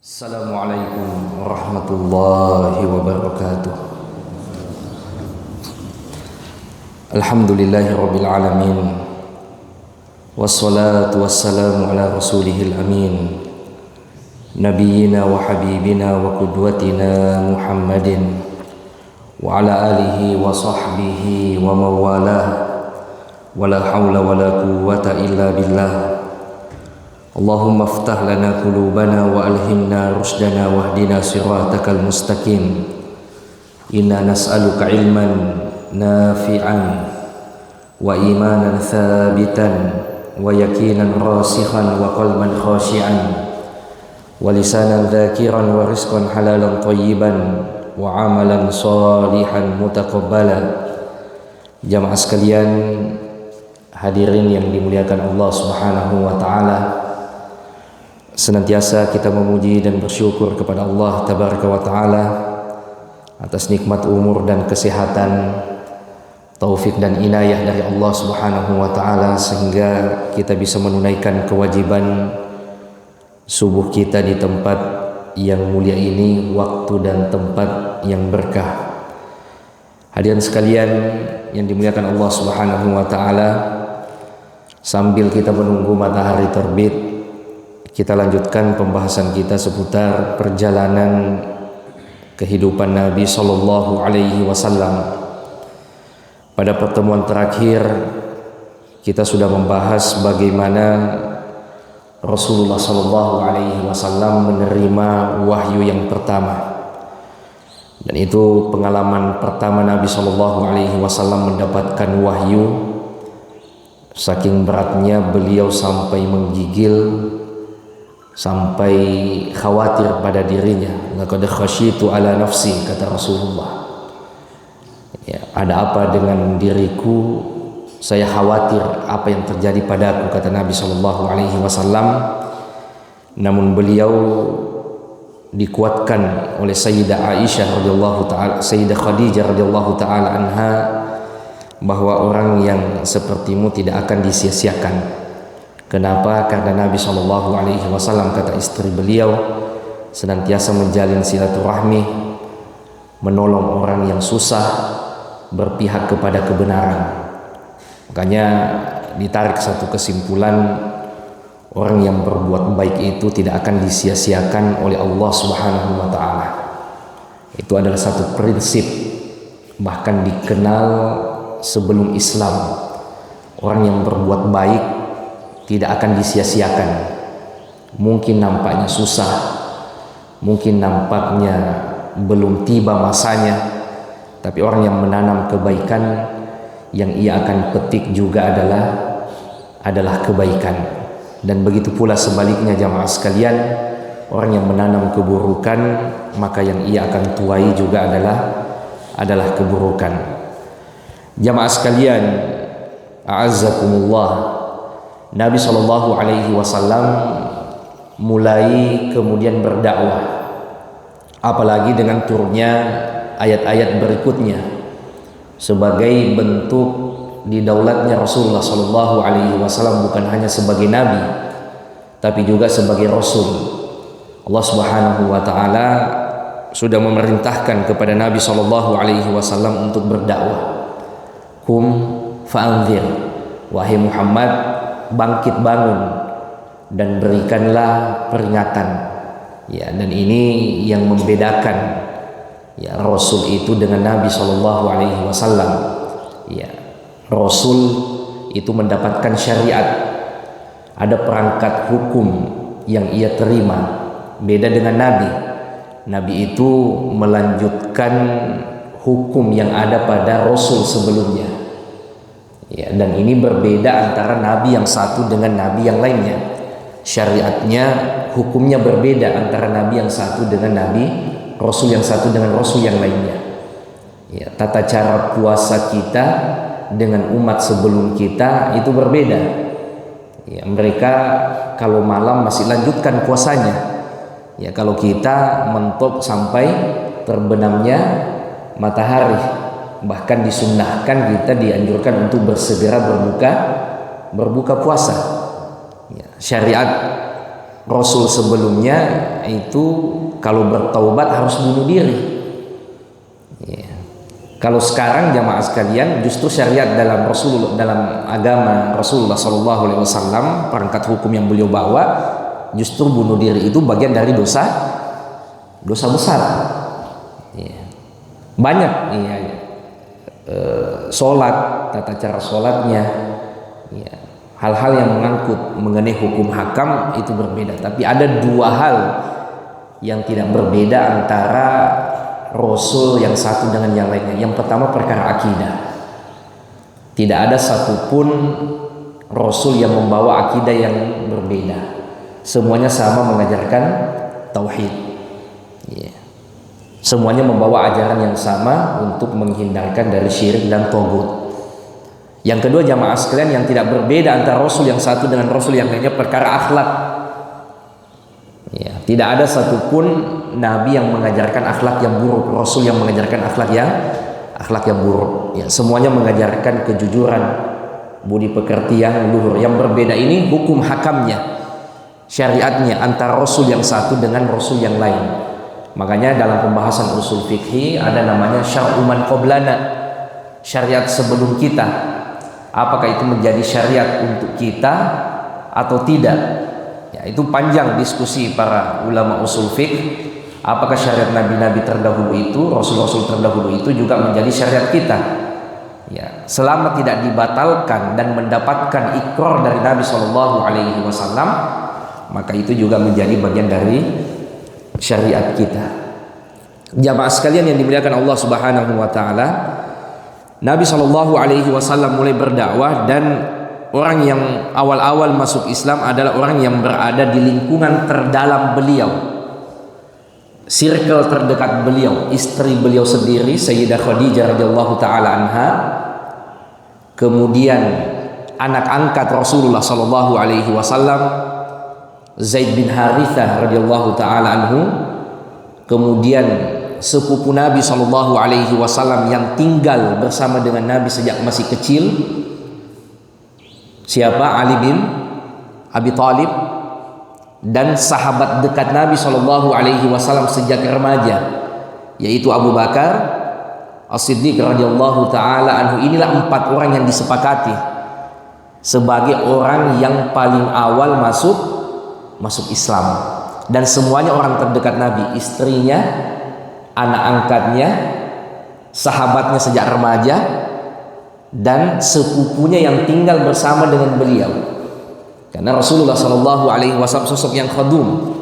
Assalamualaikum warahmatullahi wabarakatuh. Alhamdulillahi rabbil alamin. Wassalatu wassalamu ala rasulihil amin. Nabiyyina wa habibina wa qudwatina Muhammadin wa ala alihi wa sahbihi wa mawalah. Wala hawla wala quwwata illa billah. Allahumma aftah lana qulubana wa alhimna rushdana wahdina siratakal mustaqim. Inna nas'aluka ilman nafi'an wa imanan thabitan wa yakinan rasikhan wa qalban khashi'an wa lisanan dhakiran wa rizqan halalan tayyiban wa amalan salihan mutaqabbala. Jamaah sekalian, hadirin yang dimuliakan Allah Subhanahu wa taala, senantiasa kita memuji dan bersyukur kepada Allah Tabaraka wa Ta'ala atas nikmat umur dan kesehatan, taufik dan inayah dari Allah Subhanahu wa Ta'ala, sehingga kita bisa menunaikan kewajiban subuh kita di tempat yang mulia ini, waktu dan tempat yang berkah. Hadirin sekalian yang dimuliakan Allah Subhanahu wa Ta'ala, sambil kita menunggu matahari terbit, kita lanjutkan pembahasan kita seputar perjalanan kehidupan Nabi Sallallahu Alaihi Wasallam. Pada pertemuan terakhir kita sudah membahas bagaimana Rasulullah Sallallahu Alaihi Wasallam menerima wahyu yang pertama, dan itu pengalaman pertama Nabi Sallallahu Alaihi Wasallam mendapatkan wahyu. Saking beratnya beliau sampai menggigil, sampai khawatir pada dirinya. Laqad khasyitu ala nafsi, kata Rasulullah. Ya, ada apa dengan diriku? Saya khawatir apa yang terjadi padaku, kata Nabi Shallallahu Alaihi Wasallam. Namun beliau dikuatkan oleh Sayyidah Aisyah radhiyallahu taala, Sayyidah Khadijah radhiyallahu taala anha, bahwa orang yang sepertimu tidak akan disia-siakan. Kenapa? Karena Nabi Shallallahu Alaihi Wasallam, kata istri beliau, senantiasa menjalin silaturahmi, menolong orang yang susah, berpihak kepada kebenaran. Makanya ditarik satu kesimpulan, orang yang berbuat baik itu tidak akan disia-siakan oleh Allah Subhanahu wa Ta'ala. Itu adalah satu prinsip, bahkan dikenal sebelum Islam. Orang yang berbuat baik tidak akan disia-siakan. Mungkin nampaknya susah, mungkin nampaknya belum tiba masanya, tapi orang yang menanam kebaikan, yang ia akan petik juga adalah kebaikan. Dan begitu pula sebaliknya, jamaah sekalian, orang yang menanam keburukan, maka yang ia akan tuai juga adalah keburukan. Jamaah sekalian, a'azzakumullah, Nabi Shallallahu Alaihi Wasallam mulai kemudian berdakwah, apalagi dengan turunnya ayat-ayat berikutnya, sebagai bentuk didaulatnya Rasulullah Shallallahu Alaihi Wasallam bukan hanya sebagai Nabi, tapi juga sebagai Rasul. Allah Subhanahu Wa Taala sudah memerintahkan kepada Nabi Shallallahu Alaihi Wasallam untuk berdakwah. Kum fa'anzir, wahai Muhammad, bangkit bangun dan berikanlah peringatan. Ya, dan ini yang membedakan ya Rasul itu dengan Nabi Shallallahu Alaihi Wasallam. Ya, Rasul itu mendapatkan syariat, ada perangkat hukum yang ia terima. Beda dengan Nabi. Nabi itu melanjutkan hukum yang ada pada Rasul sebelumnya. Ya, dan ini berbeda antara nabi yang satu dengan nabi yang lainnya. Syariatnya, hukumnya berbeda antara nabi yang satu dengan nabi, Rasul yang satu dengan Rasul yang lainnya. Ya, tata cara puasa kita dengan umat sebelum kita itu berbeda. Ya, mereka kalau malam masih lanjutkan puasanya. Ya, kalau kita mentok sampai terbenamnya matahari. Bahkan disunnahkan, kita dianjurkan untuk bersegera berbuka puasa. Ya, syariat Rasul sebelumnya itu kalau bertaubat harus bunuh diri. Ya. Kalau sekarang jamaah sekalian, justru syariat dalam agama Rasulullah SAW, perangkat hukum yang beliau bawa, justru bunuh diri itu bagian dari dosa besar. Ya. Banyak ya, sholat, tata cara sholatnya, ya, hal-hal yang mengangkut mengenai hukum hakam itu berbeda. Tapi ada dua hal yang tidak berbeda antara Rasul yang satu dengan yang lainnya. Yang pertama perkara akidah. Tidak ada satupun Rasul yang membawa akidah yang berbeda. Semuanya sama mengajarkan tauhid. Yeah. Semuanya membawa ajaran yang sama untuk menghindarkan dari syirik dan togut. Yang kedua jamaah sekalian, yang tidak berbeda antara Rasul yang satu dengan Rasul yang lainnya perkara akhlak. Ya, tidak ada satupun Nabi yang mengajarkan akhlak yang buruk, Rasul yang mengajarkan akhlak yang buruk. Ya, semuanya mengajarkan kejujuran, budi pekerti yang luhur. Yang berbeda ini hukum hakamnya, syariatnya antara Rasul yang satu dengan Rasul yang lain. Makanya dalam pembahasan usul fikih ada namanya syar'u man qablana, syariat sebelum kita. Apakah itu menjadi syariat untuk kita atau tidak? Ya, itu panjang diskusi para ulama usul fiqh. Apakah syariat nabi-nabi terdahulu itu, rasul-rasul terdahulu itu juga menjadi syariat kita? Ya, selama tidak dibatalkan dan mendapatkan ikrar dari Nabi SAW, maka itu juga menjadi bagian dari syariat kita. Jamaah sekalian yang dimuliakan Allah Subhanahu wa taala, Nabi SAW mulai berdakwah, dan orang yang awal-awal masuk Islam adalah orang yang berada di lingkungan terdalam beliau, circle terdekat beliau, istri beliau sendiri Sayyidah Khadijah radhiyallahu taala anha, kemudian anak angkat Rasulullah SAW Zaid bin Harithah radhiyallahu taala anhu, kemudian sepupu Nabi SAW yang tinggal bersama dengan Nabi sejak masih kecil, siapa? Ali bin Abi Thalib, dan sahabat dekat Nabi SAW sejak remaja, yaitu Abu Bakar As-Siddiq radhiyallahu taala anhu. Inilah 4 orang yang disepakati sebagai orang yang paling awal masuk Islam, dan semuanya orang terdekat Nabi, istrinya, anak angkatnya, sahabatnya sejak remaja, dan sepupunya yang tinggal bersama dengan beliau. Karena Rasulullah SAW sosok yang khadum,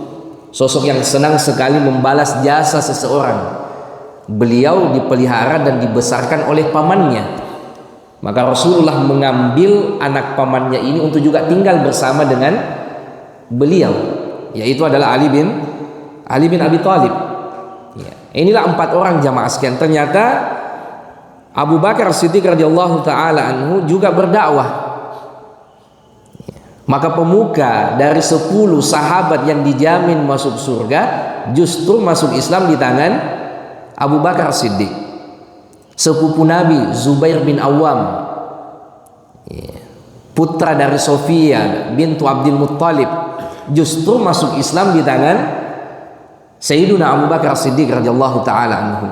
sosok yang senang sekali membalas jasa seseorang. Beliau dipelihara dan dibesarkan oleh pamannya, maka Rasulullah mengambil anak pamannya ini untuk juga tinggal bersama dengan beliau, yaitu adalah Ali bin Abi Thalib. Ya. Inilah 4 orang jamaah sekalian. Ternyata Abu Bakar Siddiq radhiyallahu taala anhu juga berdakwah. Maka pemuka dari 10 sahabat yang dijamin masuk surga justru masuk Islam di tangan Abu Bakar Siddiq. Sepupu Nabi Zubair bin Awam, putra dari Sofia bintu Abdul Muttalib, justru masuk Islam di tangan Sayyiduna Abu Bakar Siddiq radhiyallahu taala anhu.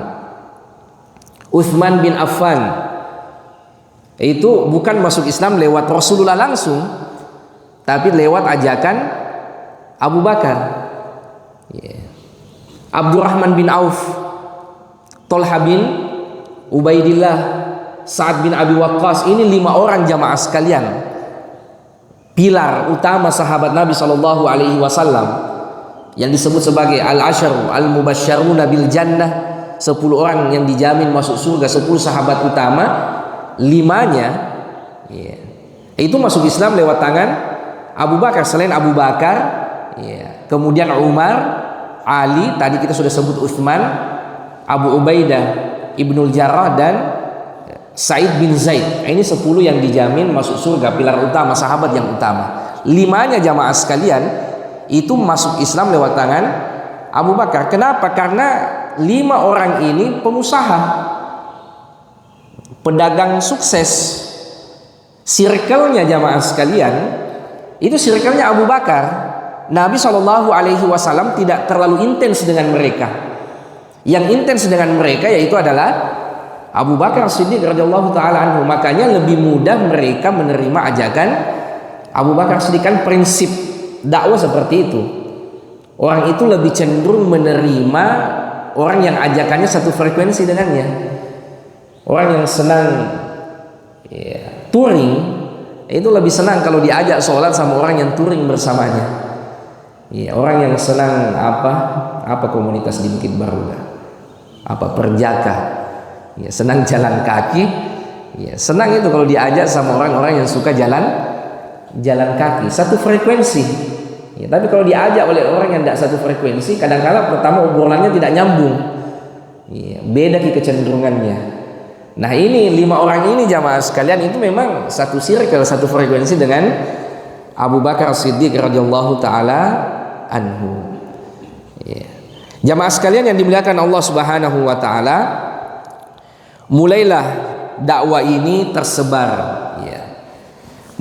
Uthman bin Affan itu bukan masuk Islam lewat Rasulullah langsung, tapi lewat ajakan Abu Bakar. Abdurrahman bin Auf, Tolha bin Ubaidillah, Sa'ad bin Abi Waqqas, ini 5 orang jamaah sekalian, pilar utama sahabat Nabi SAW yang disebut sebagai al-asharu al-mubasysyaruna bil jannah, 10 orang yang dijamin masuk surga, 10 sahabat utama, 5-nya itu masuk Islam lewat tangan Abu Bakar. Selain Abu Bakar, kemudian Umar, Ali, tadi kita sudah sebut Uthman, Abu Ubaidah Ibnul Jarrah, dan Sa'id bin Zaid. Ini 10 yang dijamin masuk surga, pilar utama, sahabat yang utama. 5-nya jamaah sekalian itu masuk Islam lewat tangan Abu Bakar. Kenapa? Karena 5 orang ini pengusaha, pedagang sukses. Circle-nya jamaah sekalian itu circle-nya Abu Bakar. Nabi SAW tidak terlalu intens dengan mereka. Yang intens dengan mereka yaitu adalah Abu Bakar Siddiq radhiyallahu taala anhu. Makanya lebih mudah mereka menerima ajakan Abu Bakar Siddiq. Kan prinsip dakwah seperti itu. Orang itu lebih cenderung menerima orang yang ajakannya satu frekuensi dengannya. Orang yang senang touring itu lebih senang kalau diajak sholat sama orang yang touring bersamanya. Orang yang senang apa komunitas di Bukit Baruga, perjaka, senang jalan kaki, senang itu kalau diajak sama orang-orang yang suka jalan kaki, satu frekuensi. Tapi kalau diajak oleh orang yang tidak satu frekuensi, kadang-kadang pertama obrolannya tidak nyambung, beda kecenderungannya. Nah ini 5 orang ini jamaah sekalian itu memang satu circle, satu frekuensi dengan Abu Bakar Siddiq radhiyallahu taala anhu. Jamaah sekalian yang dimuliakan Allah Subhanahu wa taala, mulailah dakwah ini tersebar.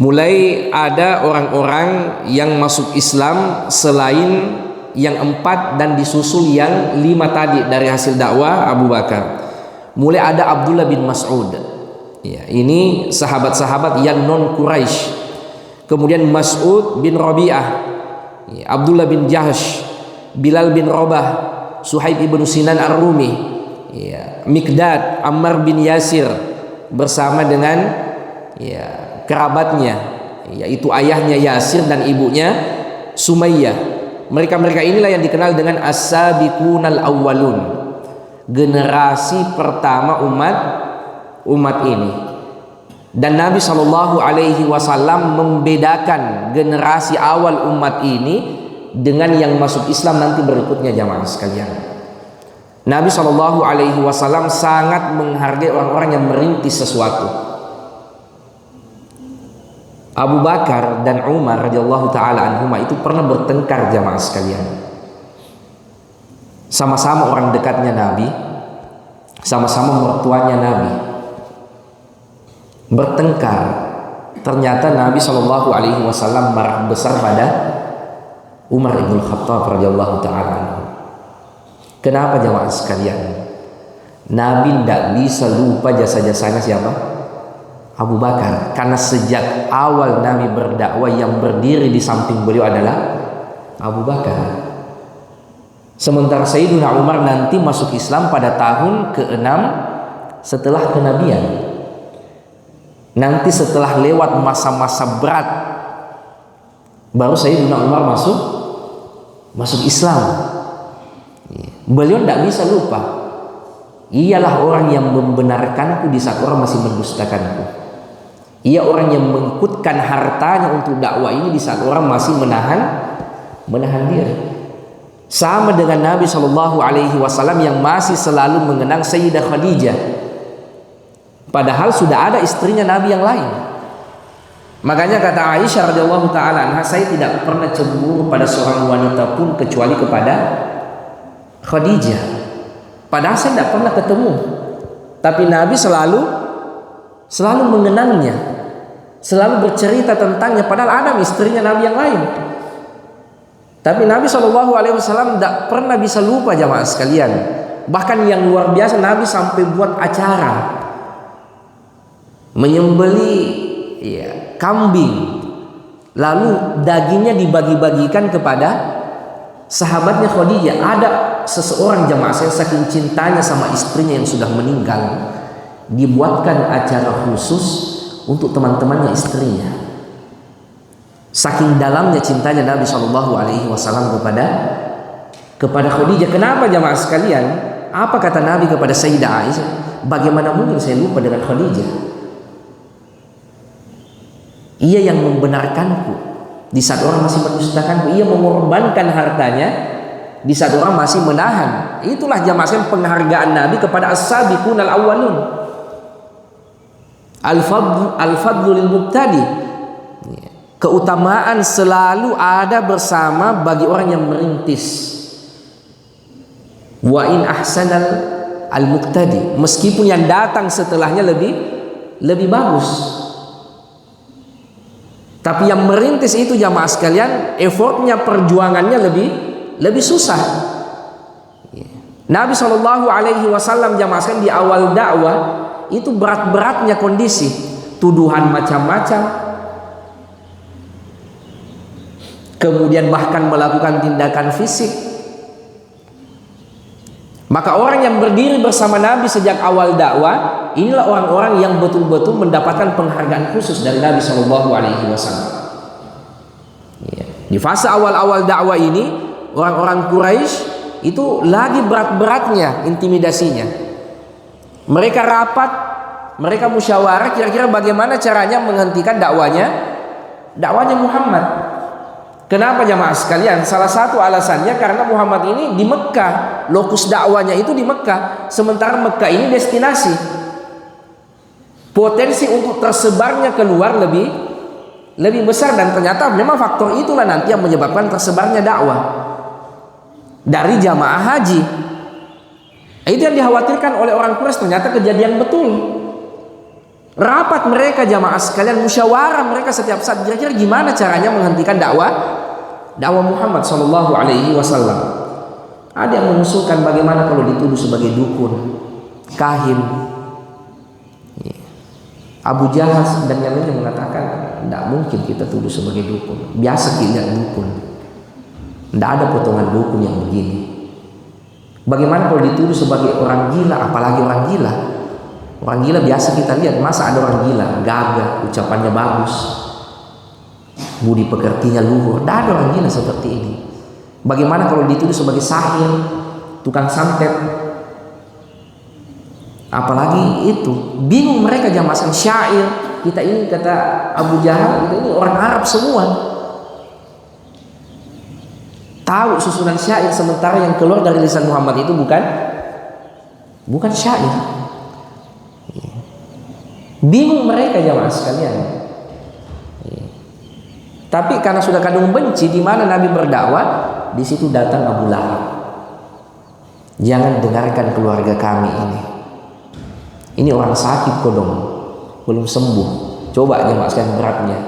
Mulai ada orang-orang yang masuk Islam selain yang 4 dan disusul yang 5 tadi dari hasil dakwah Abu Bakar. Mulai ada Abdullah bin Mas'ud. Ini sahabat-sahabat yang non Quraisy. Kemudian Mas'ud bin Rabi'ah, Abdullah bin Jahsh, Bilal bin Rabah, Suhaib ibn Sinan Ar-Rumi, Mikdad, Ammar bin Yasir bersama dengan kerabatnya, yaitu ayahnya Yasir dan ibunya Sumayyah. Mereka inilah yang dikenal dengan as-sabiqunal awwalun, generasi pertama umat ini. Dan Nabi SAW membedakan generasi awal umat ini dengan yang masuk Islam nanti berikutnya jamaah sekalian. Nabi SAW sangat menghargai orang-orang yang merintis sesuatu. Abu Bakar dan Umar radhiyallahu taala anhuma itu pernah bertengkar jamaah sekalian. Sama-sama orang dekatnya Nabi, sama-sama mertuanya Nabi. Bertengkar. Ternyata Nabi SAW marah besar pada Umar ibn Khattab radhiyallahu taala anhu. Kenapa jamaah sekalian? Nabi tidak bisa lupa jasa-jasanya siapa? Abu Bakar. Karena sejak awal Nabi berdakwah yang berdiri di samping beliau adalah Abu Bakar. Sementara Sayyidina Umar nanti masuk Islam pada tahun ke-6 setelah kenabian. Nanti setelah lewat masa-masa berat baru Sayyidina Umar masuk Islam. Beliau tidak bisa lupa, ialah orang yang membenarkanku di saat orang masih mendustakanku. Ia orang yang mengikutkan hartanya untuk dakwah ini di saat orang masih menahan diri. Sama dengan Nabi SAW yang masih selalu mengenang Sayyidah Khadijah, padahal sudah ada istrinya Nabi yang lain. Makanya kata Aisyah radhiyallahu taala anha, saya tidak pernah cemburu pada seorang wanita pun kecuali kepada Khadijah. Padahal saya tidak pernah ketemu, tapi Nabi selalu mengenangnya, selalu bercerita tentangnya. Padahal ada istrinya Nabi yang lain, tapi Nabi SAW tidak pernah bisa lupa jamaah sekalian. Bahkan yang luar biasa, Nabi sampai buat acara menyembeli kambing, lalu dagingnya dibagi-bagikan kepada sahabatnya Khadijah. Ada seseorang jamaah saya saking cintanya sama istrinya yang sudah meninggal, dibuatkan acara khusus untuk teman-temannya istrinya. Saking dalamnya cintanya Nabi SAW kepada Khadijah. Kenapa jamaah sekalian? Apa kata Nabi kepada Sayyidah Aisyah? Bagaimana mungkin saya lupa dengan Khadijah? Ia yang membenarkanku di saat orang masih mendustakanku. Ia mengorbankan hartanya di saat orang masih menahan. Itulah jamaah sekalian penghargaan Nabi kepada as-sabiqunal awwalun. Al-fadlu lil muqtadi. Keutamaan selalu ada bersama bagi orang yang merintis. Wa in ahsanal al-muqtadi, meskipun yang datang setelahnya lebih bagus. Tapi yang merintis itu jamaah sekalian, effortnya, perjuangannya lebih susah. Nabi Shallallahu Alaihi Wasallam jamaah sekalian di awal dakwah itu berat-beratnya kondisi, tuduhan macam-macam, kemudian bahkan melakukan tindakan fisik. Maka orang yang berdiri bersama Nabi sejak awal dakwah, inilah orang-orang yang betul-betul mendapatkan penghargaan khusus dari Nabi Shallallahu Alaihi Wasallam. Di fase awal-awal dakwah ini, orang-orang Quraisy itu lagi berat-beratnya intimidasinya. Mereka rapat, mereka musyawarah kira-kira bagaimana caranya menghentikan dakwanya Muhammad. Kenapa jamaah sekalian? Salah satu alasannya karena Muhammad ini di Mekah, lokus dakwanya itu di Mekah, sementara Mekah ini destinasi. Potensi untuk tersebarnya keluar lebih besar, dan ternyata memang faktor itulah nanti yang menyebabkan tersebarnya dakwah dari jamaah haji. Itu yang dikhawatirkan oleh orang Quraisy, ternyata kejadian betul. Rapat mereka jamaah sekalian, musyawarah mereka setiap saat, kira-kira gimana caranya menghentikan dakwah Muhammad Shallallahu Alaihi Wasallam. Ada yang mengusulkan bagaimana kalau dituduh sebagai dukun, kahin. Abu Jahal dan yang lainnya mengatakan tidak mungkin kita tuduh sebagai dukun, biasa kita dukun, tidak ada potongan dukun yang begini. Bagaimana kalau dituduh sebagai orang gila, apalagi orang gila? Orang gila biasa kita lihat, masa ada orang gila gagah, ucapannya bagus, budi pekertinya luhur. Tidak ada orang gila seperti ini. Bagaimana kalau dituduh sebagai sahir, tukang santet? Apalagi itu, bingung mereka jamaah syair. Kita ini, kata Abu Jahal, kita ini orang Arab semua, tahu susunan syair, sementara yang keluar dari lisan Muhammad itu bukan syair. Bingung mereka jamaah sekalian. Tapi karena sudah kadung benci, di mana Nabi berdakwah, di situ datang Abu Lahab. Jangan dengarkan keluarga kami ini. Ini orang sakit kodong, belum sembuh. Coba jemaah sekalian beratnya.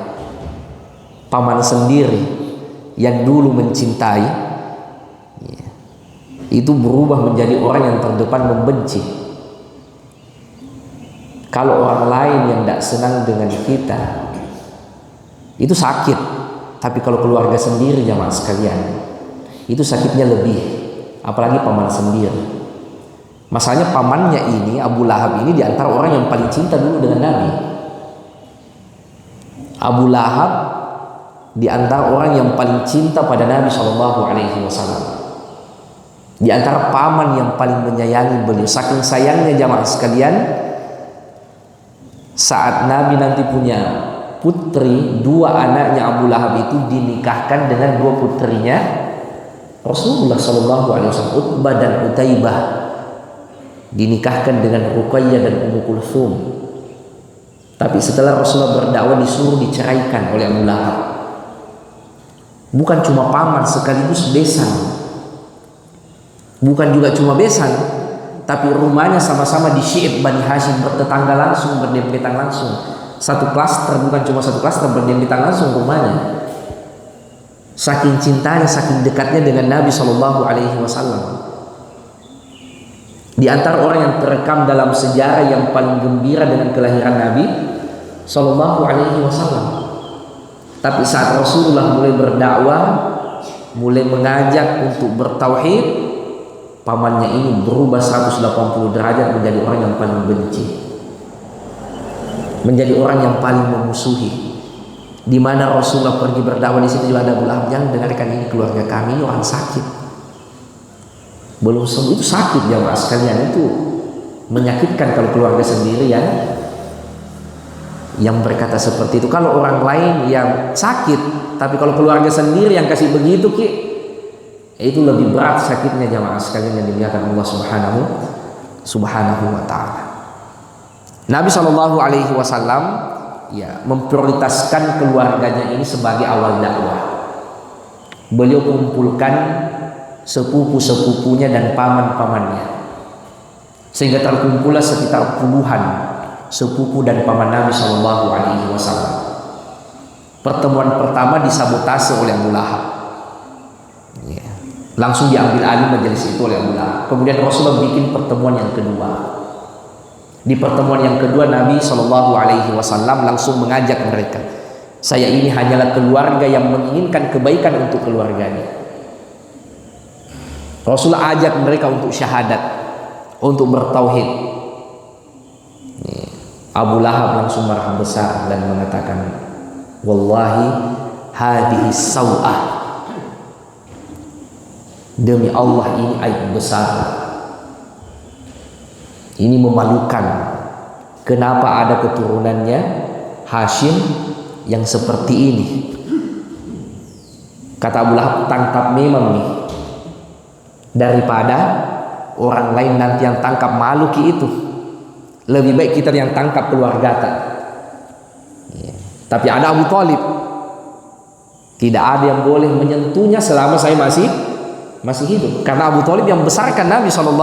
Paman sendiri yang dulu mencintai, itu berubah menjadi orang yang terdepan membenci. Kalau orang lain yang tidak senang dengan kita, itu sakit. Tapi kalau keluarga sendiri jemaah sekalian, itu sakitnya lebih. Apalagi paman sendiri. Masalahnya pamannya ini, Abu Lahab ini, diantara orang yang paling cinta dulu dengan Nabi. Abu Lahab diantara orang yang paling cinta pada Nabi Shallallahu Alaihi Wasallam. Diantara paman yang paling menyayangi beliau. Saking sayangnya jamaah sekalian, saat Nabi nanti punya putri, dua anaknya Abu Lahab itu dinikahkan dengan dua putrinya Rasulullah Shallallahu Alaihi Wasallam, Utbah dan Utaibah. Dinikahkan dengan Ruqayyah dan Ummu Kulthum. Tapi setelah Rasulullah berdakwah disuruh diceraikan oleh Abu Lahab. Bukan cuma paman, sekaligus besan. Bukan juga cuma besan, tapi rumahnya sama-sama di Syi'ib Bani Hashim, bertetangga langsung, berdempetan langsung. Satu klaster, bukan cuma satu klaster, berdempetan langsung rumahnya. Saking cintanya, saking dekatnya dengan Nabi Shallallahu Alaihi Wasallam. Di antara orang yang terekam dalam sejarah yang paling gembira dengan kelahiran Nabi Sallallahu Alaihi Wasallam. Tapi saat Rasulullah mulai berdakwah, mulai mengajak untuk bertauhid, pamannya ini berubah 180 derajat menjadi orang yang paling benci, menjadi orang yang paling memusuhi. Di mana Rasulullah pergi berdakwah, di situ juga ada Abu Lahab. Jangan dengarkan ini keluarga kami, ini orang sakit, belum sembuh. Itu sakit jamaah sekalian, itu menyakitkan kalau keluarga sendiri yang berkata seperti itu. Kalau orang lain yang sakit, tapi kalau keluarga sendiri yang kasih begitu itu lebih berat sakitnya jamaah sekalian yang dimuliakan Allah Subhanahu wa taala. Nabi Shallallahu Alaihi Wasallam memprioritaskan keluarganya ini sebagai awal dakwah. Beliau kumpulkan sepupu-sepupunya dan paman-pamannya, sehingga terkumpullah sekitar puluhan sepupu dan paman Nabi Shallallahu Alaihi Wasallam. Pertemuan pertama disabotase oleh Abu Lahab. Ya. Langsung diambil alih majelis itu oleh Abu Lahab. Kemudian Rasulullah bikin pertemuan yang kedua. Di pertemuan yang kedua Nabi SAW langsung mengajak mereka. Saya ini hanyalah keluarga yang menginginkan kebaikan untuk keluarganya. Rasulullah ajak mereka untuk syahadat, untuk bertauhid. Abu Lahab langsung marah besar dan mengatakan, wallahi hadhihi saw'ah, demi Allah ini aib besar, ini memalukan. Kenapa ada keturunannya Hashim yang seperti ini? Kata Abu Lahab, tangkap memang nih, daripada orang lain nanti yang tangkap makhluk itu, lebih baik kita yang tangkap keluarga tak. Tapi ada Abu Thalib, tidak ada yang boleh menyentuhnya selama saya masih hidup, karena Abu Thalib yang besarkan Nabi SAW.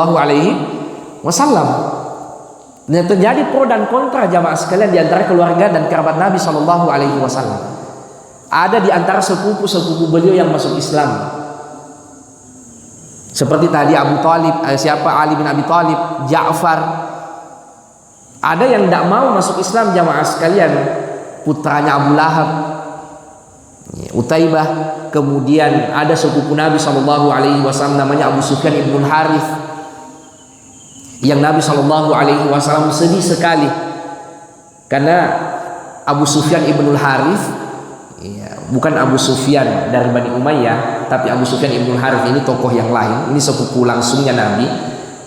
Dan terjadi pro dan kontra jamaah sekalian di antara keluarga dan kerabat Nabi SAW. Ada di antara sepupu-sepupu beliau yang masuk Islam, seperti tadi Abu Thalib, Ali bin Abi Thalib, Ja'far. Ada yang tidak mau masuk Islam jamaah sekalian, putranya Abu Lahab, Utaibah. Kemudian ada sepupu Nabi SAW namanya Abu Sufyan ibn Harith, yang Nabi SAW sedih sekali karena Abu Sufyan ibn Harith, bukan Abu Sufyan dari Bani Umayyah, tapi Abu Sufyan ibn Harith ini tokoh yang lain. Ini sepupu langsungnya Nabi,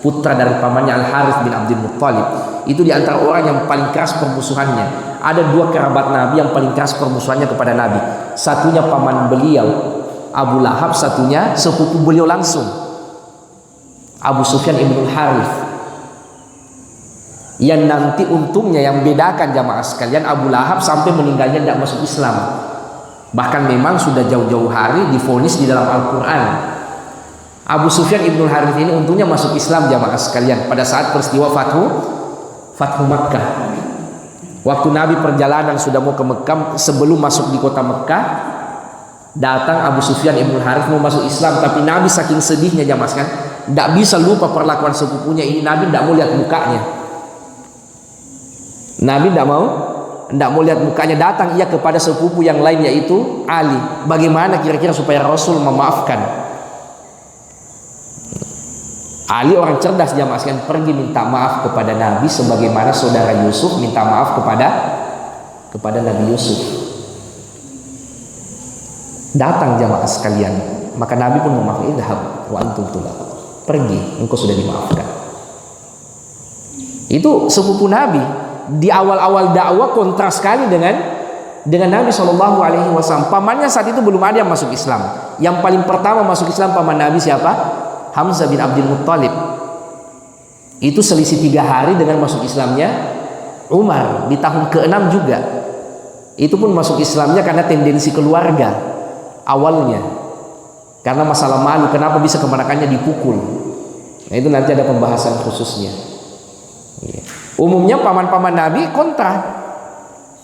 putra dari pamannya Al Harith bin Abdul Muttalib. Itu di antara orang yang paling keras permusuhannya. Ada dua kerabat Nabi yang paling keras permusuhannya kepada Nabi. Satunya paman beliau Abu Lahab, satunya sepupu beliau langsung Abu Sufyan ibn Harith. Yang nanti untungnya yang bedakan jamaah sekalian, Abu Lahab sampai meninggalnya tidak masuk Islam. Bahkan memang sudah jauh-jauh hari divonis di dalam Al-Quran. Abu Sufyan ibn Harith ini untungnya masuk Islam jamaah sekalian pada saat peristiwa Fathu Makkah. Waktu Nabi perjalanan sudah mau ke Mekah, sebelum masuk di kota Mekah, datang Abu Sufyan ibn Harith mau masuk Islam, tapi Nabi saking sedihnya jamaah sekalian, tidak bisa lupa perlakuan sepupunya ini. Nabi tidak mau lihat mukanya. Nabi tidak mau lihat mukanya. Datang ia kepada sepupu yang lain yaitu Ali. Bagaimana kira-kira supaya Rasul memaafkan? Ali orang cerdas jamaah sekalian, pergi minta maaf kepada Nabi sebagaimana saudara Yusuf minta maaf kepada Nabi Yusuf. Datang jamaah sekalian, maka Nabi pun memaafkan. Idhab wa antum tulaq, pergi, engkau sudah dimaafkan. Itu sepupu Nabi. Di awal-awal dakwah kontras sekali dengan Nabi SAW. Pamannya saat itu belum ada yang masuk Islam. Yang paling pertama masuk Islam paman Nabi siapa? Hamzah bin Abdul Muttalib. Itu selisih 3 hari dengan masuk Islamnya Umar di tahun ke-6 juga. Itu pun masuk Islamnya karena tendensi keluarga awalnya, karena masalah malu, kenapa bisa keponakannya dipukul. Nah, itu nanti ada pembahasan khususnya. Umumnya paman-paman Nabi kontra,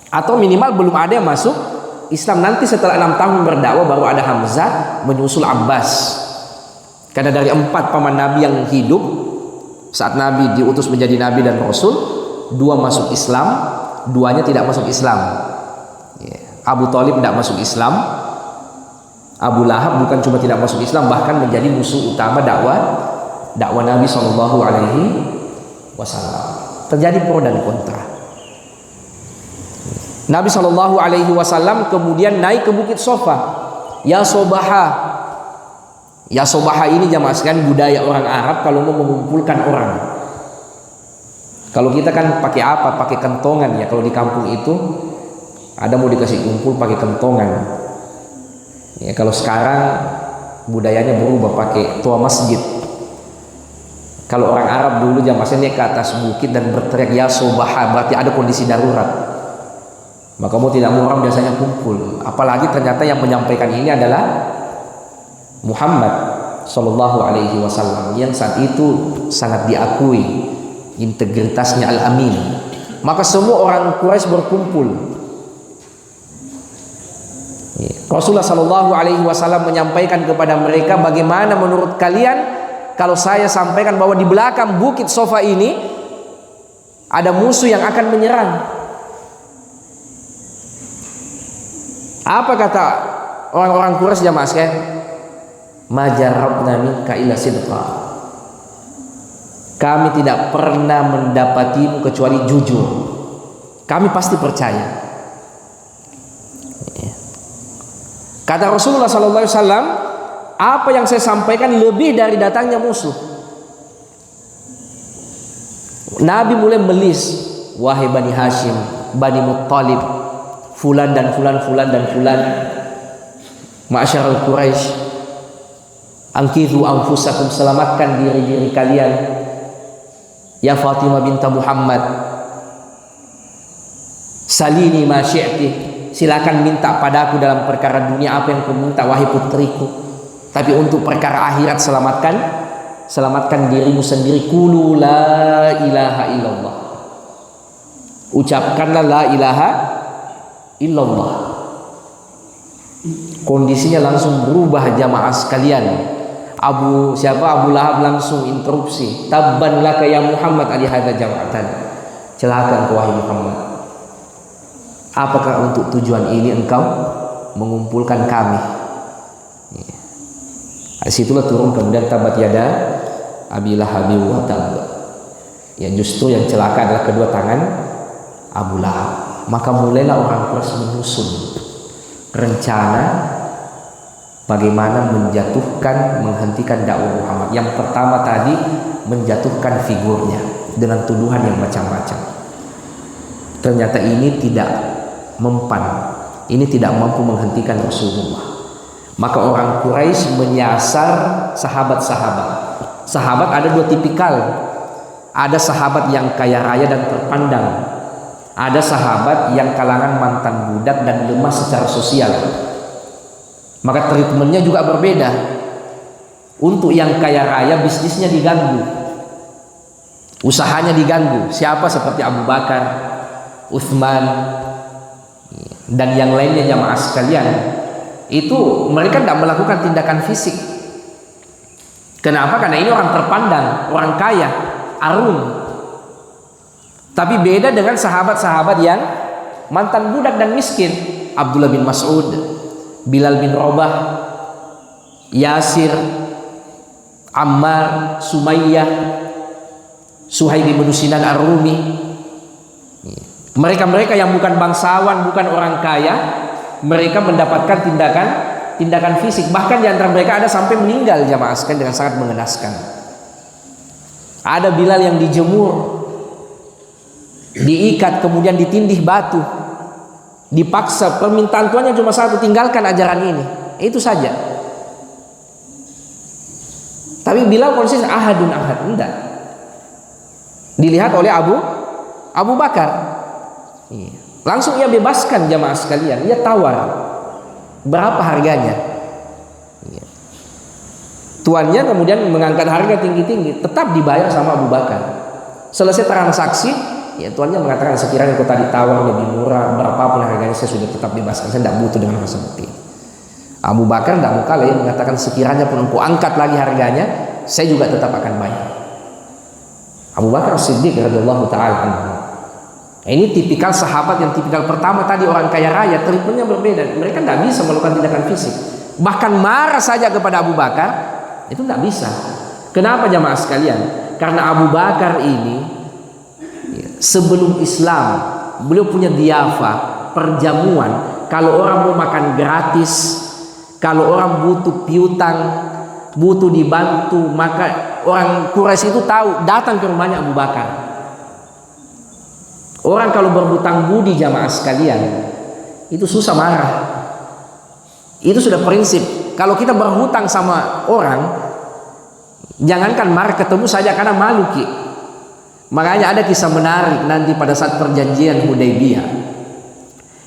atau minimal belum ada yang masuk Islam. Nanti setelah 6 tahun berdakwah baru ada Hamzah menyusul Abbas. Karena dari 4 paman Nabi yang hidup saat Nabi diutus menjadi Nabi dan Rasul, 2 masuk Islam, 2-nya tidak masuk Islam. Abu Thalib tidak masuk Islam. Abu Lahab bukan cuma tidak masuk Islam, bahkan menjadi musuh utama dakwah Nabi SAW. Terjadi pro dan kontra. Nabi SAW kemudian naik ke Bukit Sofa. Ya Sobaha. Ya Sobaha ini jamaah sekalian budaya orang Arab kalau mau mengumpulkan orang. Kalau kita kan pakai apa? Pakai kentongan ya. Kalau di kampung itu ada mau dikasih kumpul pakai kentongan. Ya, kalau sekarang budayanya berubah pakai tua masjid. Kalau orang Arab dulu jamasnya ke atas bukit dan berteriak ya Sobaha, berarti ada kondisi darurat. Maka mau tidak mau orang biasanya kumpul. Apalagi ternyata yang menyampaikan ini adalah Muhammad SAW yang saat itu sangat diakui integritasnya Al-Amin. Maka semua orang Quraisy berkumpul. Rasulullah Shallallahu Alaihi Wasallam menyampaikan kepada mereka, bagaimana menurut kalian kalau saya sampaikan bahwa di belakang bukit Sofa ini ada musuh yang akan menyerang? Apa kata orang-orang Quraisy jamaah sekalian? Majarabna minka illa sidqa. Kami tidak pernah mendapatimu kecuali jujur. Kami pasti percaya. Kata Rasulullah sallallahu alaihi wasallam, apa yang saya sampaikan lebih dari datangnya musuh. Nabi mulai melis, wahai Bani Hashim, Bani Muttalib, fulan dan fulan, fulan dan fulan, ma'syarul Quraisy, angkithu anfusakum, selamatkan diri-diri kalian. Ya Fatimah binta Muhammad, salini ma syi'ti, silakan minta padaku dalam perkara dunia apa yang kau minta wahai putriku, tapi untuk perkara akhirat selamatkan dirimu sendiri. Qulu la ilaha illallah, ucapkanlah la ilaha illallah. Kondisinya langsung berubah jamaah sekalian. Abu Lahab langsung interupsi, tabban laka ya Muhammad ali hadza jama'atan, celaka engkau wahai Muhammad, apakah untuk tujuan ini engkau mengumpulkan kami? Situlah turun kemudian tabat yada Abi Lahab wa tab. Ya, justru yang celaka adalah kedua tangan Abu Lahab. Maka mulailah orang Quraisy menyusun rencana bagaimana menjatuhkan, menghentikan dakwah Muhammad. Yang pertama tadi menjatuhkan figurnya dengan tuduhan yang macam-macam. Ternyata ini tidak mempan, ini tidak mampu menghentikan Rasulullah. Maka orang Quraisy menyasar sahabat-sahabat. Sahabat ada dua tipikal. Ada sahabat yang kaya raya dan terpandang. Ada sahabat yang kalangan mantan budak dan lemah secara sosial. Maka treatmentnya juga berbeda. Untuk yang kaya raya bisnisnya diganggu, usahanya diganggu. Siapa? Seperti Abu Bakar, Utsman, dan yang lainnya jamaah sekalian. Itu mereka tidak melakukan tindakan fisik. Kenapa? Karena ini orang terpandang, orang kaya, arung. Tapi beda dengan sahabat-sahabat yang mantan budak dan miskin. Abdullah bin Mas'ud, Bilal bin Rabah, Yasir, Ammar, Sumayyah, Suhaib bin Sinan Ar-Rumi. Mereka-mereka yang bukan bangsawan, bukan orang kaya, mereka mendapatkan tindakan fisik. Bahkan di antara mereka ada sampai meninggal jamaah sekalian dengan sangat mengenaskan. Ada Bilal yang dijemur, diikat kemudian ditindih batu, dipaksa. Permintaan tuannya cuma satu, tinggalkan ajaran ini, itu saja. Tapi Bilal konsisten ahadun ahad, enggak. Dilihat oleh Abu Bakar, langsung ia bebaskan jamaah sekalian. Ia tawar, berapa harganya? Tuannya kemudian mengangkat harga tinggi-tinggi, tetap dibayar sama Abu Bakar. Selesai transaksi, ya tuannya mengatakan, sekiranya kau tadi tawar lebih murah, berapapun harganya, saya sudah tetap bebaskan, saya tidak butuh dengan harga seperti ini. Abu Bakar tidak mau kalah, ia mengatakan, sekiranya pun engkau angkat lagi harganya, saya juga tetap akan bayar. Abu Bakar Siddiq radhiyallahu ta'ala anhu. Ini tipikal sahabat yang tipikal pertama tadi, orang kaya raya. Treatmentnya berbeda. Mereka tidak bisa melakukan tindakan fisik, bahkan marah saja kepada Abu Bakar itu tidak bisa. Kenapa jamaah sekalian? Karena Abu Bakar ini sebelum Islam beliau punya diafa, perjamuan. Kalau orang mau makan gratis, kalau orang butuh piutang, butuh dibantu, maka orang Quraisy itu tahu, datang ke rumahnya Abu Bakar. Orang kalau berhutang budi jamaah sekalian itu susah marah. Itu sudah prinsip. Kalau kita berhutang sama orang, jangankan marah, ketemu saja karena malu ki. Makanya ada kisah menarik nanti pada saat perjanjian Hudaybiyah.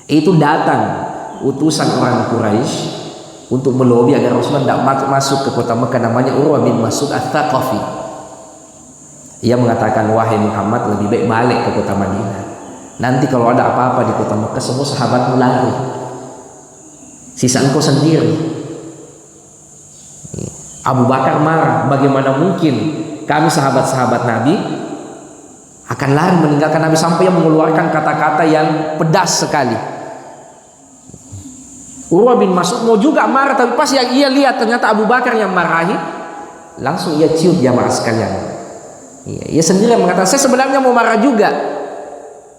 Itu datang utusan orang Quraisy untuk melobi agar Rasulullah tidak masuk ke kota Mekah, namanya Urwah bin Mas'ud Ats-Tsaqafi. Ia mengatakan, wahai Muhammad, lebih baik balik ke kota Madinah. Nanti kalau ada apa-apa di kota Mekah, semua sahabatmu lari. sisa engkau sendiri. Abu Bakar marah, bagaimana mungkin kami sahabat-sahabat Nabi akan lari meninggalkan Nabi, sampai yang mengeluarkan kata-kata yang pedas sekali. Urwah bin Mas'ud mau juga marah, tapi pas yang ia lihat ternyata Abu Bakar yang marahi, langsung ia ciut jamaah sekalian. Ia sendiri yang mengatakan, saya sebenarnya mau marah juga,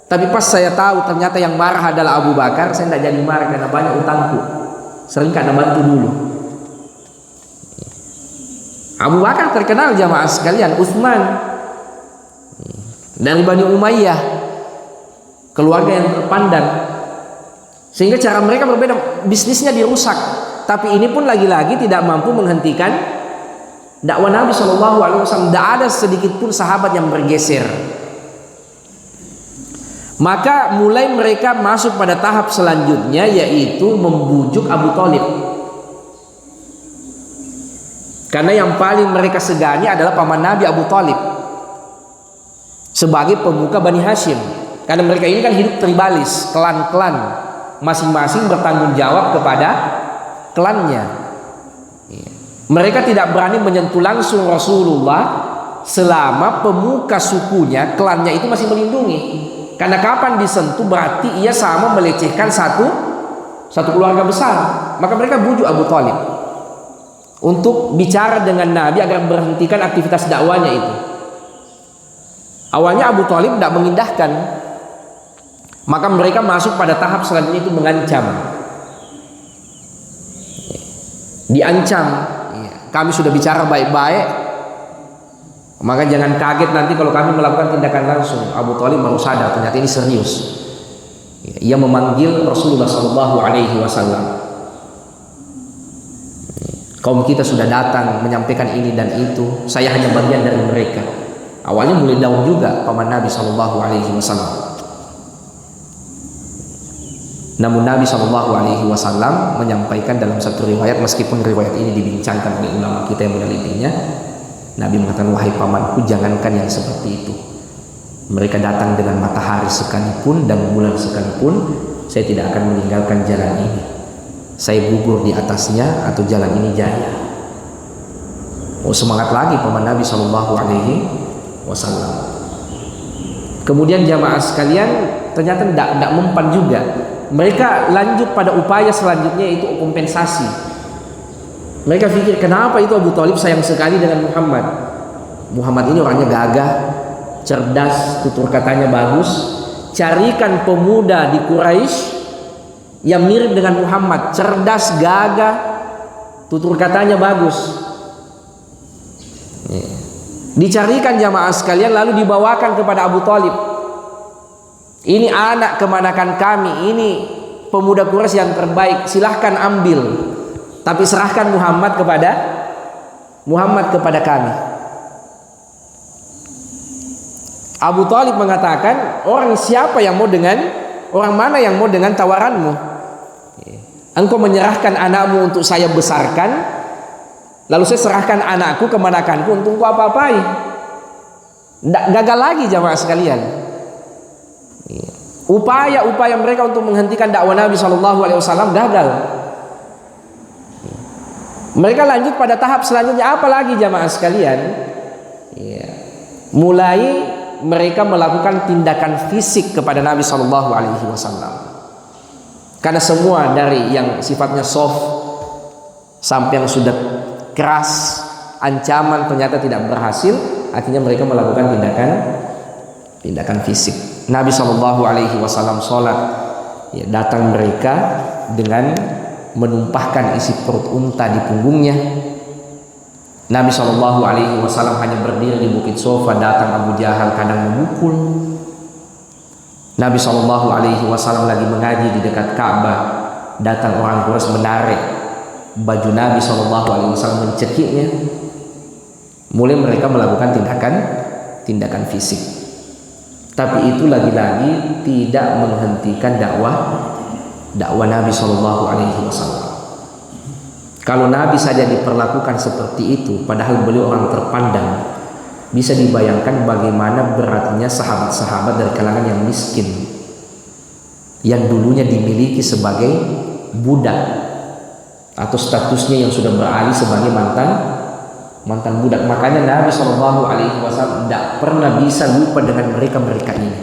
tapi pas saya tahu ternyata yang marah adalah Abu Bakar, saya tidak jadi marah karena banyak utangku, sering karena bantu dulu. Abu Bakar terkenal jamaah sekalian, Utsman dari Bani Umayyah, keluarga yang terpandang, sehingga cara mereka berbeda, bisnisnya dirusak, tapi ini pun lagi-lagi tidak mampu menghentikan dakwah Nabi SAW. Tidak ada sedikit pun sahabat yang bergeser. Maka mulai mereka masuk pada tahap selanjutnya, yaitu membujuk Abu Thalib. Karena yang paling mereka segani adalah paman Nabi, Abu Thalib, sebagai pemuka Bani Hashim. Karena mereka ini kan hidup tribalis, klan-klan, masing-masing bertanggung jawab kepada klannya. Mereka tidak berani menyentuh langsung Rasulullah selama pemuka sukunya, klannya itu masih melindungi. Karena kapan disentuh berarti ia sama melecehkan satu keluarga besar. Maka mereka bujuk Abu Thalib untuk bicara dengan Nabi agar berhentikan aktivitas dakwanya itu. Awalnya Abu Thalib tidak mengindahkan, maka mereka masuk pada tahap selanjutnya, itu mengancam. Diancam, kami sudah bicara baik-baik, maka jangan kaget nanti kalau kami melakukan tindakan langsung. Abu Thalib baru sadar ternyata ini serius. Ia memanggil Rasulullah SAW. Kaum kita sudah datang menyampaikan ini dan itu, saya hanya bagian dari mereka. Awalnya mulai daun juga paman Nabi SAW. Namun Nabi SAW menyampaikan dalam satu riwayat, meskipun riwayat ini dibincangkan oleh ulama kita yang menelitinya, Nabi mengatakan, wahai pamanku, jangankan yang seperti itu. Mereka datang dengan matahari sekalipun dan bulan sekalipun, saya tidak akan meninggalkan jalan ini. Saya gugur di atasnya atau jalan ini jaya. Oh, semangat lagi paman Nabi SAW. Kemudian jamaah sekalian, ternyata tidak mempan juga. Mereka lanjut pada upaya selanjutnya, yaitu kompensasi. Mereka pikir, kenapa itu Abu Thalib sayang sekali dengan Muhammad. Muhammad ini orangnya gagah, cerdas, tutur katanya bagus. Carikan pemuda di Quraisy yang mirip dengan Muhammad, cerdas, gagah, tutur katanya bagus. Dicarikan jamaah sekalian, lalu dibawakan kepada Abu Thalib. Ini anak kemanakan kami, ini pemuda Quraisy yang terbaik, silahkan ambil, tapi serahkan Muhammad kepada kami. Abu Thalib mengatakan, orang mana yang mau dengan tawaranmu? Engkau menyerahkan anakmu untuk saya besarkan, lalu saya serahkan anakku kemanakanku untuk engkau apa-apai. Gagal lagi jamaah sekalian. Upaya-upaya mereka untuk menghentikan dakwah Nabi SAW gagal. Mereka lanjut pada tahap selanjutnya, apa lagi jamaah sekalian? Mulai mereka melakukan tindakan fisik kepada Nabi SAW. Karena semua dari yang sifatnya soft sampai yang sudah keras, ancaman ternyata tidak berhasil, akhirnya mereka melakukan tindakan fisik. Nabi SAW sholat, datang mereka dengan menumpahkan isi perut unta di punggungnya. Nabi SAW hanya berdiri di bukit Sofa, datang Abu Jahal kadang memukul. Nabi SAW lagi mengaji di dekat Ka'bah, datang orang Quraisy menarik baju Nabi SAW, mencekiknya. Mulai mereka melakukan tindakan fisik. Tapi itu lagi-lagi tidak menghentikan dakwah Nabi SAW. Kalau Nabi saja diperlakukan seperti itu, padahal beliau orang terpandang, bisa dibayangkan bagaimana beratnya sahabat-sahabat dari kalangan yang miskin, yang dulunya dimiliki sebagai budak, atau statusnya yang sudah beralih sebagai mantan budak. Makanya Nabi SAW tidak pernah bisa lupa dengan mereka ini,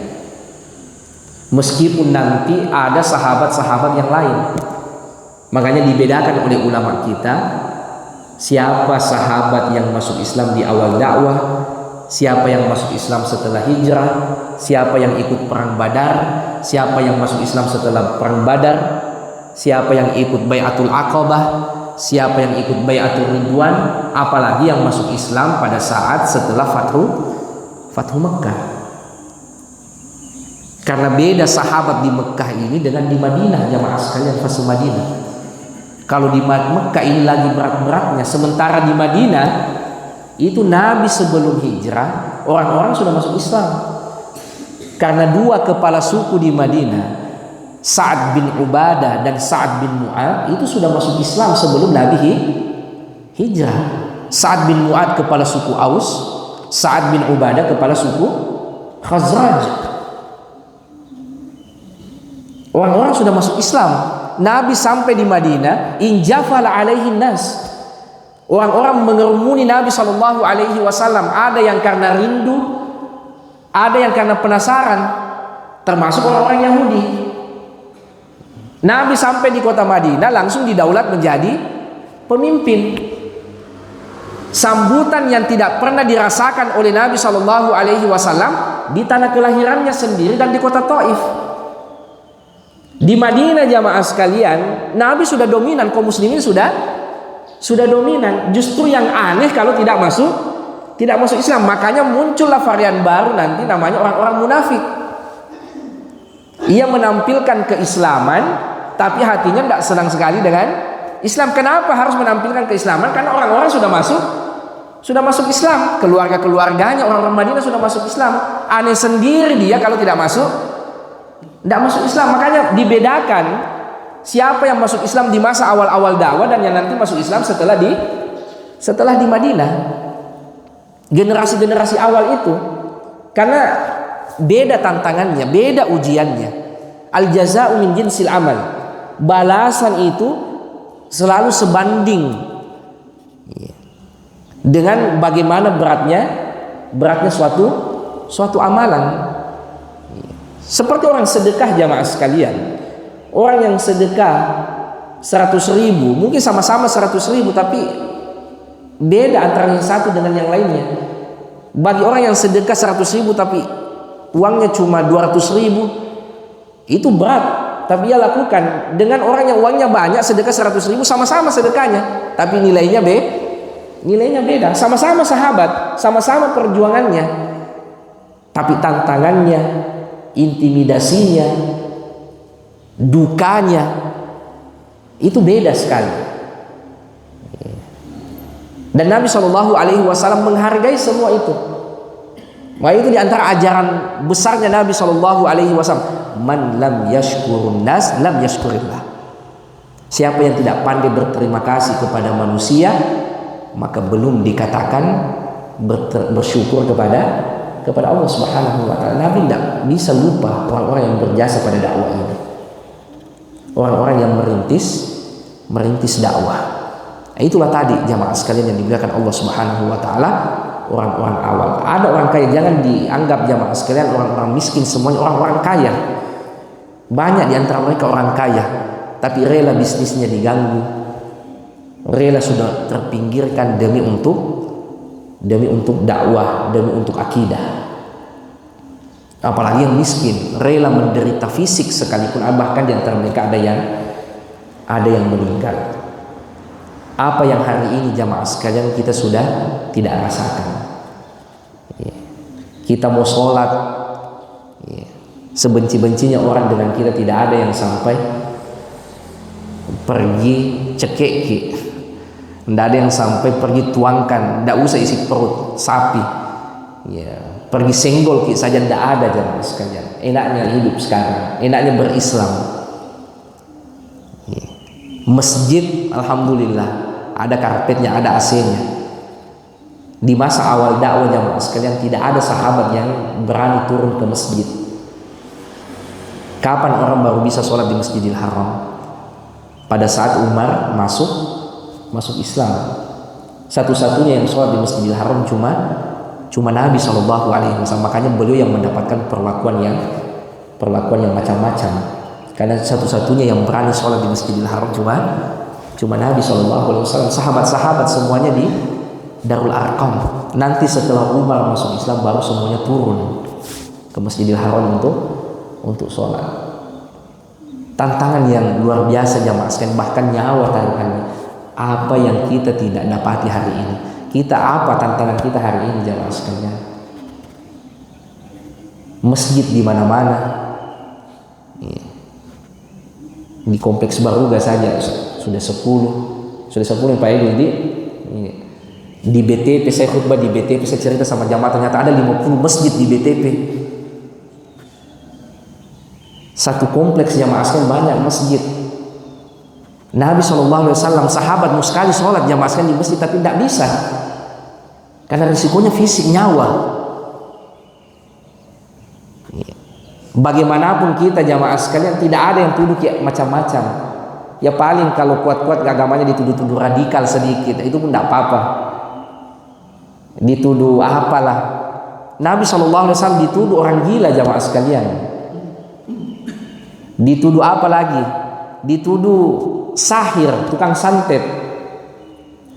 meskipun nanti ada sahabat-sahabat yang lain. Makanya dibedakan oleh ulama kita, siapa sahabat yang masuk Islam di awal dakwah, siapa yang masuk Islam setelah hijrah, siapa yang ikut perang Badar, siapa yang masuk Islam setelah perang Badar, siapa yang ikut Bai'atul Aqabah, siapa yang ikut Bai'atul Ridwan, apalagi yang masuk Islam pada saat setelah Fathu Mekah. Karena beda sahabat di Mekah ini dengan di Madinah, jamaah sekalian, fase Madinah. Kalau di Mekah ini lagi berat-beratnya, sementara di Madinah itu Nabi sebelum hijrah orang-orang sudah masuk Islam. Karena dua kepala suku di Madinah, Sa'ad bin Ubadah dan Sa'ad bin Mu'ad, itu sudah masuk Islam sebelum Nabi hijrah. Sa'ad bin Mu'ad kepala suku Aus, Sa'ad bin Ubadah kepala suku Khazraj. Orang-orang sudah masuk Islam. Nabi sampai di Madinah, injafala alaihin nas. Orang-orang mengerumuni Nabi SAW. Ada yang karena rindu, ada yang karena penasaran, termasuk orang-orang Yahudi. Nabi sampai di kota Madinah langsung didaulat menjadi pemimpin. Sambutan yang tidak pernah dirasakan oleh Nabi SAW di tanah kelahirannya sendiri dan di kota Taif. Di Madinah, jamaah sekalian, Nabi sudah dominan, kaum muslimin sudah dominan. Justru yang aneh kalau tidak masuk Islam. Makanya muncullah varian baru nanti namanya orang-orang munafik. Ia menampilkan keislaman, tapi hatinya tidak senang sekali dengan Islam. Kenapa harus menampilkan keislaman? Karena orang-orang sudah masuk Islam. Keluarga-keluarganya orang-orang Madinah sudah masuk Islam. Aneh sendiri dia kalau tidak masuk Islam. Makanya dibedakan siapa yang masuk Islam di masa awal-awal dakwah dan yang nanti masuk Islam setelah di Madinah. Generasi-generasi awal itu, karena beda tantangannya, beda ujiannya. Al jaza'u min jinsil amal. Balasan itu selalu sebanding dengan bagaimana beratnya suatu amalan. Seperti orang sedekah, jamaah sekalian. Orang yang sedekah 100.000, mungkin sama-sama 100.000, tapi beda antara yang satu dengan yang lainnya. Bagi orang yang sedekah 100.000 tapi uangnya cuma 200.000, itu berat, tapi ia lakukan. Dengan orang yang uangnya banyak, sedekah 100.000, sama-sama sedekahnya, tapi nilainya beda. Sama-sama sahabat, sama-sama perjuangannya, tapi tantangannya, intimidasinya, dukanya itu beda sekali. Dan Nabi SAW menghargai semua itu. Maka itu diantara ajaran besarnya Nabi SAW. Man lam yashkurun nas lam yashkurillah. Siapa yang tidak pandai berterima kasih kepada manusia, maka belum dikatakan bersyukur kepada Allah Subhanahu wa ta'ala. Nabi tidak bisa lupa orang-orang yang berjasa pada dakwah ini, orang-orang yang merintis dakwah. Itulah tadi jamaah sekalian yang dimuliakan Allah Subhanahu wa ta'ala, orang-orang awal. Ada orang kaya, jangan dianggap jamaah sekalian orang-orang miskin semuanya orang-orang kaya. Banyak di antara mereka orang kaya, tapi rela bisnisnya diganggu, rela sudah terpinggirkan demi untuk dakwah, demi untuk akidah. Apalagi yang miskin, rela menderita fisik sekalipun, bahkan di antara mereka ada yang meninggal. Apa yang hari ini jamaah sekalian kita sudah tidak rasakan. Kita mau sholat, sebenci-bencinya orang dengan kita, tidak ada yang sampai pergi cekeki. Tidak ada yang sampai pergi tuangkan, tidak usah isi perut sapi, pergi senggol saja, tidak ada jamaah sekalian. Enaknya hidup sekarang, enaknya berislam. Masjid, alhamdulillah, ada karpetnya, ada AC-nya. Di masa awal dakwah jamaah sekalian, tidak ada sahabat yang berani turun ke masjid. Kapan orang baru bisa sholat di Masjidil Haram? pada saat Umar masuk Islam. Satu-satunya yang sholat di Masjidil Haram cuma Nabi SAW. Makanya beliau yang mendapatkan perlakuan yang macam-macam. Karena satu-satunya yang berani sholat di Masjidil Haram cuma Nabi SAW. Sahabat-sahabat semuanya di Darul Arqam. Nanti setelah Umar masuk Islam baru semuanya turun ke Masjidil Haram untuk sholat. Tantangan yang luar biasa jamaah sekalian, bahkan nyawa taruhannya. Apa yang kita tidak dapati hari ini? Apa tantangan kita hari ini jamaah sekalian? Masjid di mana-mana. Di kompleks Baruga saja sudah 10 Pak Edi. Di BTP saya khutbah di BTP, saya cerita sama jamaah, ternyata ada 50 masjid di BTP. Satu kompleks jamaah sekalian banyak masjid. Nabi SAW sahabat mau sekali sholat jamaah sekalian di masjid, tapi tidak bisa karena risikonya fisik, nyawa. Bagaimanapun kita jamaah sekalian, tidak ada yang tuduh kayak macam-macam. Ya paling kalau kuat-kuat agamanya dituduh-tuduh radikal sedikit, itu pun tidak apa-apa. Dituduh apalah. Nabi SAW dituduh orang gila jamaah sekalian. Dituduh apa lagi? Dituduh sahir, tukang santet.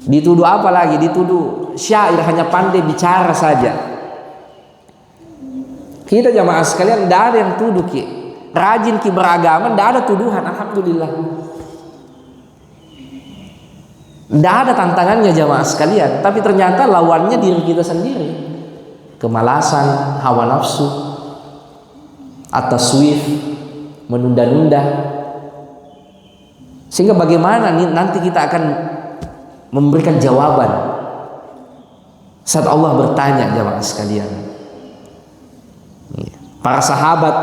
Dituduh apa lagi? Dituduh syair, hanya pandai bicara saja. Kita jamaah sekalian tidak ada yang tuduh ki. Rajin ki beragama, tidak ada tuduhan, alhamdulillah. Tidak ada tantangannya jamaah sekalian. Tapi ternyata lawannya diri kita sendiri. Kemalasan, hawa nafsu, at-taswif, menunda-nunda. Sehingga bagaimana nanti kita akan memberikan jawaban saat Allah bertanya jamaah sekalian. Para sahabat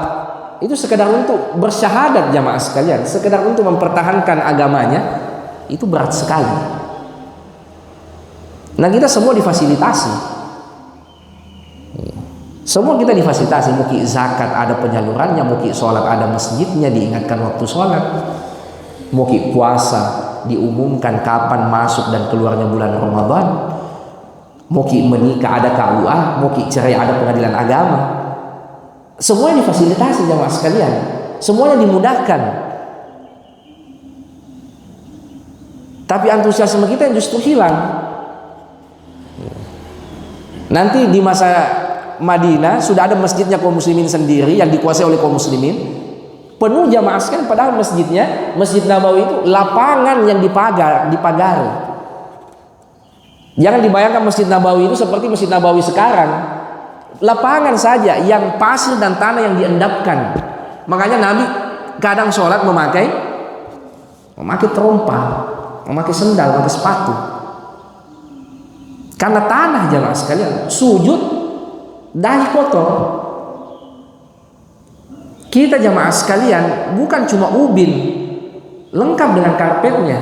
itu sekedar untuk bersyahadat jamaah sekalian, sekedar untuk mempertahankan agamanya, itu berat sekali. Nah kita semua difasilitasi. Semua kita difasilitasi, mungkin zakat ada penyalurannya, mungkin sholat ada masjidnya, diingatkan waktu sholat, mungkin puasa diumumkan kapan masuk dan keluarnya bulan Ramadan, mungkin menikah ada KUA, mungkin cerai ada pengadilan agama. Semuanya difasilitasi jamaah sekalian, semuanya dimudahkan. Tapi antusiasme kita yang justru hilang. Nanti di masa Madinah sudah ada masjidnya kaum muslimin sendiri yang dikuasai oleh kaum muslimin, penuh jamaah sekalian, padahal masjidnya, Masjid Nabawi itu lapangan yang dipagari. Jangan dibayangkan Masjid Nabawi itu seperti Masjid Nabawi sekarang, lapangan saja yang pasir dan tanah yang diendapkan. Makanya Nabi kadang sholat memakai terompa, memakai sendal, memakai sepatu, karena tanah jamaah sekalian. Sujud dahi kotor. Kita jamaah sekalian bukan cuma ubin, lengkap dengan karpetnya.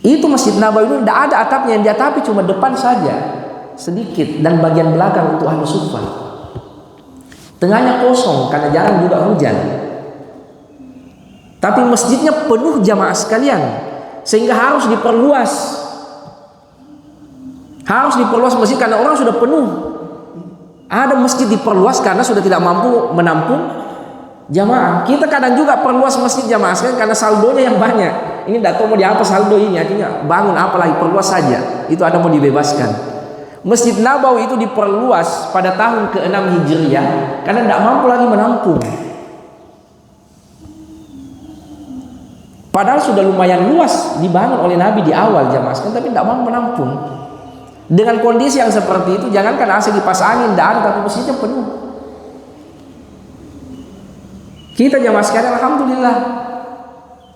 Itu Masjid Nabawi itu tidak ada atapnya, yang diatapi cuma depan saja sedikit dan bagian belakang untuk ahli suffah. Tengahnya kosong karena jarang juga hujan. Tapi masjidnya penuh jamaah sekalian, sehingga harus diperluas. Harus diperluas masjid karena orang sudah penuh. Ada masjid diperluas karena sudah tidak mampu menampung jamaah. Kita kadang juga perluas masjid jamaah sekalian karena saldonya yang banyak. Ini tidak tahu mau diapa saldo ini, artinya bangun apalagi perluas saja. Itu ada mau dibebaskan. Masjid Nabawi itu diperluas pada tahun ke-6 Hijriah karena tidak mampu lagi menampung. Padahal sudah lumayan luas dibangun oleh Nabi di awal jamaah sekalian, tapi tidak mampu menampung. Dengan kondisi yang seperti itu, jangankan AC kipas angin tidak ada, tapi masjidnya penuh. Kita jamaah sekalian alhamdulillah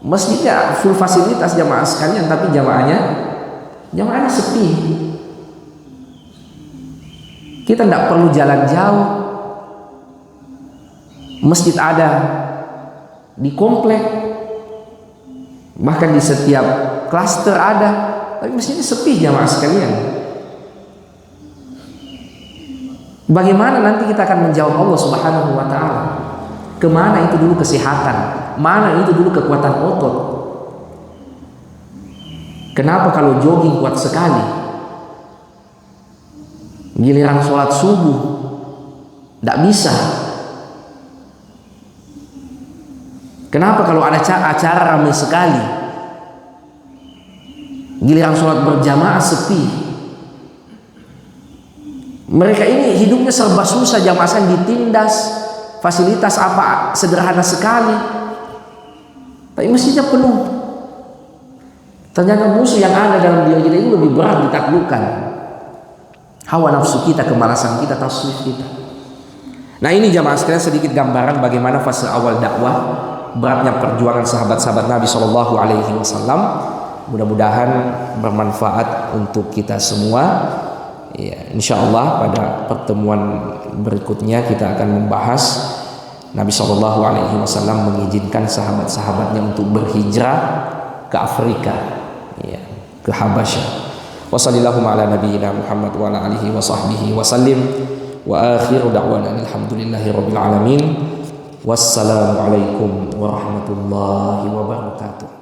masjidnya full fasilitas jamaah sekalian, tapi jamaahnya sepi. Kita tidak perlu jalan jauh, masjid ada di komplek, bahkan di setiap klaster ada, tapi masjidnya sepi jamaah sekalian. Bagaimana nanti kita akan menjawab Allah Subhanahu wa taala? Kemana itu dulu kesehatan? Mana itu dulu kekuatan otot? Kenapa kalau jogging kuat sekali, giliran sholat subuh tidak bisa? Kenapa kalau ada acara ramai sekali, giliran sholat berjamaah sepi? Mereka ini hidupnya serba susah, jamaah ditindas, fasilitas apa sederhana sekali, tapi masjidnya penuh. Ternyata musuh yang ada dalam diri kita itu lebih berat ditaklukkan. Hawa nafsu kita, kemalasan kita, taswif kita. Nah ini jamaah sekalian sedikit gambaran bagaimana fase awal dakwah, beratnya perjuangan sahabat-sahabat Nabi Shallallahu Alaihi Wasallam. Mudah-mudahan bermanfaat untuk kita semua. Ya, insya Allah pada pertemuan berikutnya kita akan membahas Nabi Shallallahu Alaihi Wasallam mengizinkan sahabat-sahabatnya untuk berhijrah ke Afrika, ya, ke Habasyah. Wassallallahu ala nabiyyina Muhammad wa ala alihi wa sahbihi wa sallim. Wa akhiru da'wana alhamdulillahi rabbil alamin. Wassalamualaikum warahmatullahi wabarakatuh.